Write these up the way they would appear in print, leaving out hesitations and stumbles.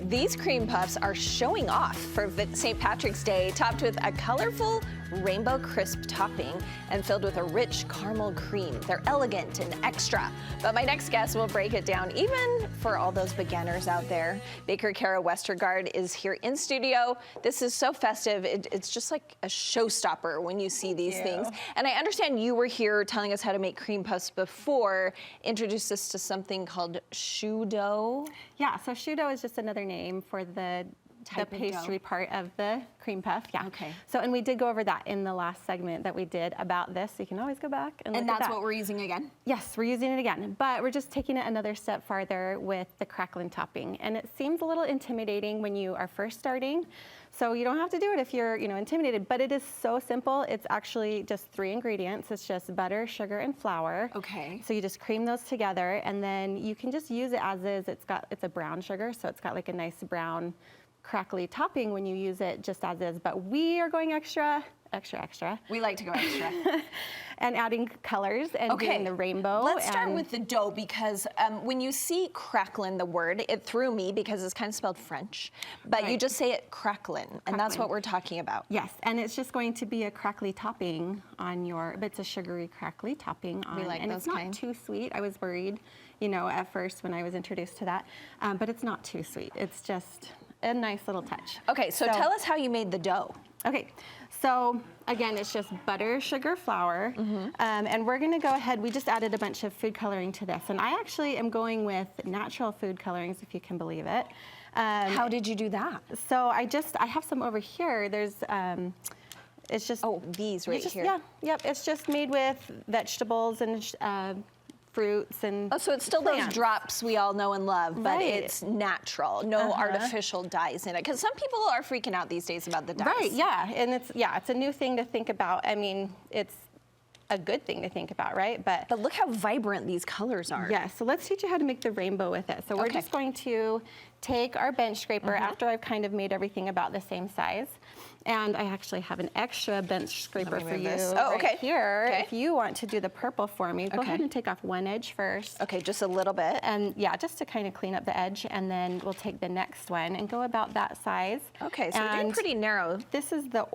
These cream puffs are showing off for St. Patrick's Day, topped with a colorful rainbow crisp topping and filled with a rich caramel cream. They're elegant and extra, but my next guest will break it down even for all those beginners out there. Baker Khara Westergard is here in studio. This is so festive. It's just like a showstopper when you see these things. And I understand you were here telling us how to make cream puffs before. Introduce us to something called choux dough. Yeah, so choux dough is just another name for the pastry part of the cream puff. Yeah. Okay. So, and we did go over that in the last segment that we did about this. So you can always go back and look at that. And that's what we're using again? Yes, we're using it again, but we're just taking it another step farther with the Craquelin topping. And it seems a little intimidating when you are first starting. So you don't have to do it if you're, intimidated, but it is so simple. It's actually just 3 ingredients. It's just butter, sugar, and flour. Okay. So you just cream those together, and then you can just use it as is. It's a brown sugar, so it's got like a nice brown crackly topping when you use it just as is, but we are going extra. We like to go extra. And adding colors and doing the rainbow. Let's start with the dough, because when you see Craquelin, the word, it threw me because it's kind of spelled French, but you just say it Craquelin, and that's what we're talking about. Yes, and it's just going to be a crackly topping on but it's a sugary crackly topping on, we like and those it's not too sweet. I was worried, at first when I was introduced to that, but it's not too sweet. It's just a nice little touch. Okay, so tell us how you made the dough. Okay, so again, it's just butter, sugar, flour, and we're gonna go ahead, we just added a bunch of food coloring to this, and I actually am going with natural food colorings, if you can believe it. How did you do that? So I have some over here. There's, it's just... Oh, these right here. Yeah, yep, it's just made with vegetables and fruits and so it's still plants. Those drops we all know and love, but it's natural, no artificial dyes in it. Because some people are freaking out these days about the dyes. Right, yeah, and it's a new thing to think about. I mean, it's a good thing to think about, right? But look how vibrant these colors are. Yeah, so let's teach you how to make the rainbow with it. So we're just going to take our bench scraper after I've kind of made everything about the same size. And I actually have an extra bench scraper for you here. If you want to do the purple for me, go ahead and take off one edge first. Okay, just a little bit. And yeah, just to kind of clean up the edge, and then we'll take the next one and go about that size. Okay, so we're doing pretty narrow. This is the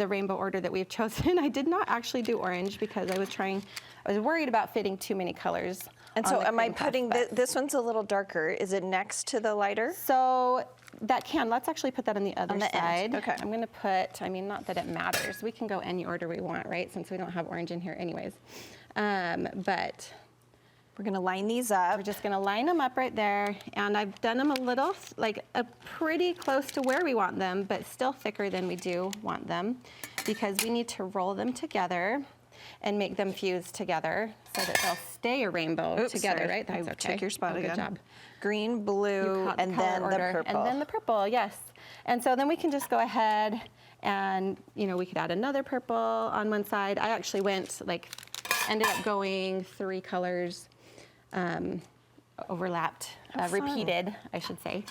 rainbow order that we've chosen. I did not actually do orange because I was worried about fitting too many colors. And so am I putting, this one's a little darker. Is it next to the lighter? So let's actually put that on the other side. End. Okay. I'm gonna not that it matters. We can go any order we want, right? Since we don't have orange in here anyways. But we're gonna line these up. We're just gonna line them up right there. And I've done them a little, pretty close to where we want them, but still thicker than we do want them, because we need to roll them together and make them fuse together so that they'll stay a rainbow together, right? That's okay. Took your spot again. Good job. Green, blue, and then the purple. And then the purple, yes. And so then we can just go ahead and, we could add another purple on one side. I actually ended up going 3 colors overlapped, repeated, I should say.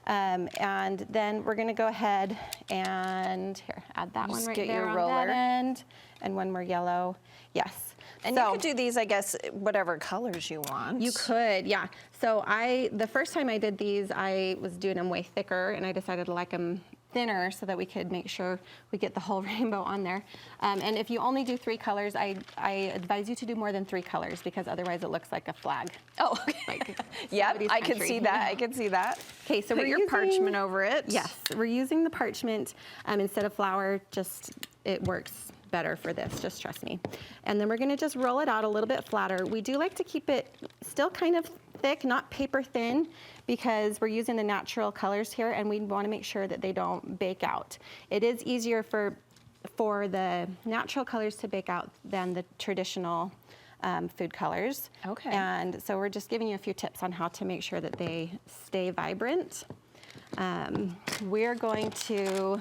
And then we're gonna go ahead and add that one right there on that end, and one more yellow. Yes. And you could do these, I guess, whatever colors you want. You could, yeah. So the first time I did these, I was doing them way thicker, and I decided to like them thinner so that we could make sure we get the whole rainbow on there. And if you only do 3 colors, I advise you to do more than 3 colors, because otherwise it looks like a flag. Oh, okay. Yep, I can see that. I can see that. Okay, so we're using parchment over it. Yes, we're using the parchment instead of flour. It works better for this, just trust me. And then we're gonna just roll it out a little bit flatter. We do like to keep it still kind of thick, not paper thin, because we're using the natural colors here, and we wanna make sure that they don't bake out. It is easier for the natural colors to bake out than the traditional food colors. Okay. And so we're just giving you a few tips on how to make sure that they stay vibrant. We're going to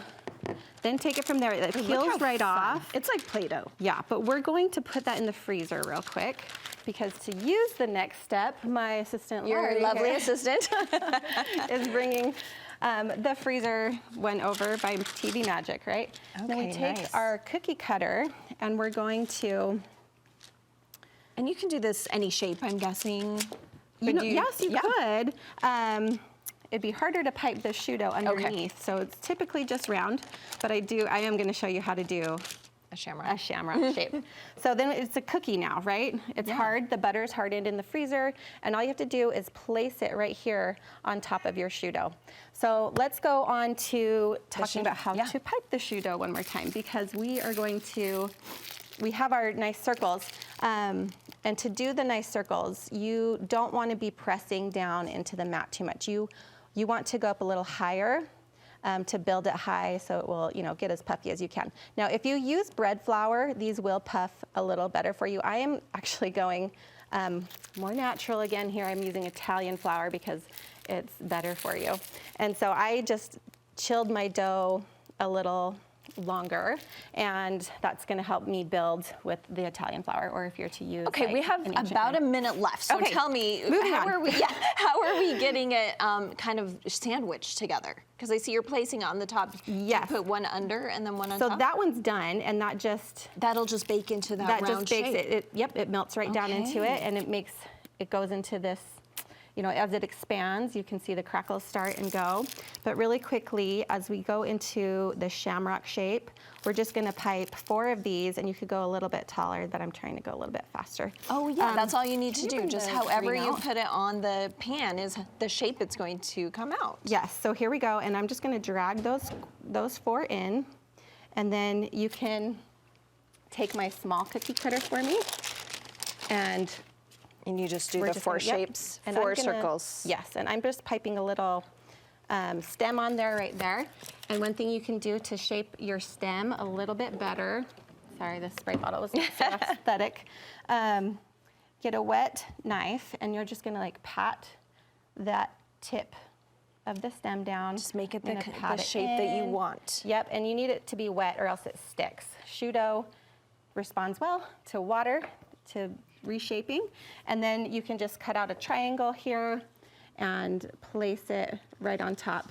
then take it from there. It peels right off. It's like Play-Doh. Yeah, but we're going to put that in the freezer real quick, because to use the next step, my assistant, your lovely assistant, is bringing the freezer one over by TV Magic, right? Okay, then we take our cookie cutter, and we're going to... And you can do this any shape, I'm guessing. Yes, you could. it'd be harder to pipe the sciutto underneath. So it's typically just round, but I am gonna show you how to do a shamrock. A shamrock shape. So then it's a cookie now, right? It's hard, the butter's hardened in the freezer, and all you have to do is place it right here on top of your sciutto. So let's go on to talking about how to pipe the sciutto one more time, because we have our nice circles. And to do the nice circles, you don't want to be pressing down into the mat too much. You want to go up a little higher to build it high so it will, get as puffy as you can. Now, if you use bread flour, these will puff a little better for you. I am actually going more natural again here. I'm using Italian flour because it's better for you. And so I just chilled my dough a little longer, and that's going to help me build with the Italian flour, or if you're to use we have about a minute left, so tell me, how are we getting it kind of sandwiched together? Because I see you're placing it on the top. Yes. You put one under and then one on top. So that one's done, and that'll just bake into that round shape. That just bakes it. It melts right down into it, and it goes into this. As it expands, you can see the crackles start and go. But really quickly, as we go into the shamrock shape, we're just gonna pipe 4 of these, and you could go a little bit taller, but I'm trying to go a little bit faster. Oh yeah, that's all you need to do. Just however you put it on the pan is the shape it's going to come out. Yes, so here we go, and I'm just gonna drag those 4 in, and then you can take my small cookie cutter for me, and you just do the 4 shapes, and 4 circles. Yes, and I'm just piping a little stem on there, right there. And one thing you can do to shape your stem a little bit better, sorry, this spray bottle was not so aesthetic. Get a wet knife, and you're just gonna pat that tip of the stem down. Just make it the shape that you want. Yep, and you need it to be wet or else it sticks. Sciutto responds well to water, to reshaping, and then you can just cut out a triangle here and place it right on top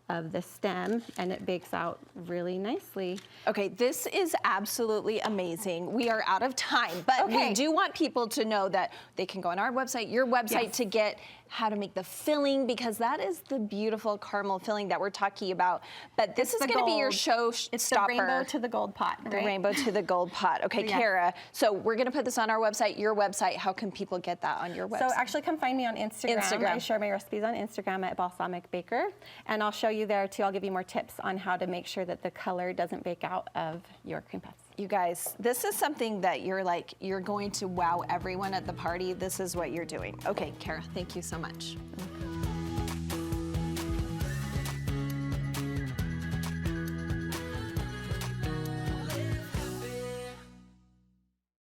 of the stem, and it bakes out really nicely. Okay, this is absolutely amazing. We are out of time, but we do want people to know that they can go on our website, your website, to get how to make the filling, because that is the beautiful caramel filling that we're talking about. But this is going to be your showstopper. It's the rainbow to the gold pot, right? The rainbow to the gold pot. Okay, Khara, so we're going to put this on our website, your website. How can people get that on your website? So actually come find me on Instagram. I share my recipes on Instagram at Balsamic Baker, and I'll show you there too. I'll give you more tips on how to make sure that the color doesn't bake out of your cream puffs. You guys, this is something that you're going to wow everyone at the party. This is what you're doing. Okay, Khara, thank you so much.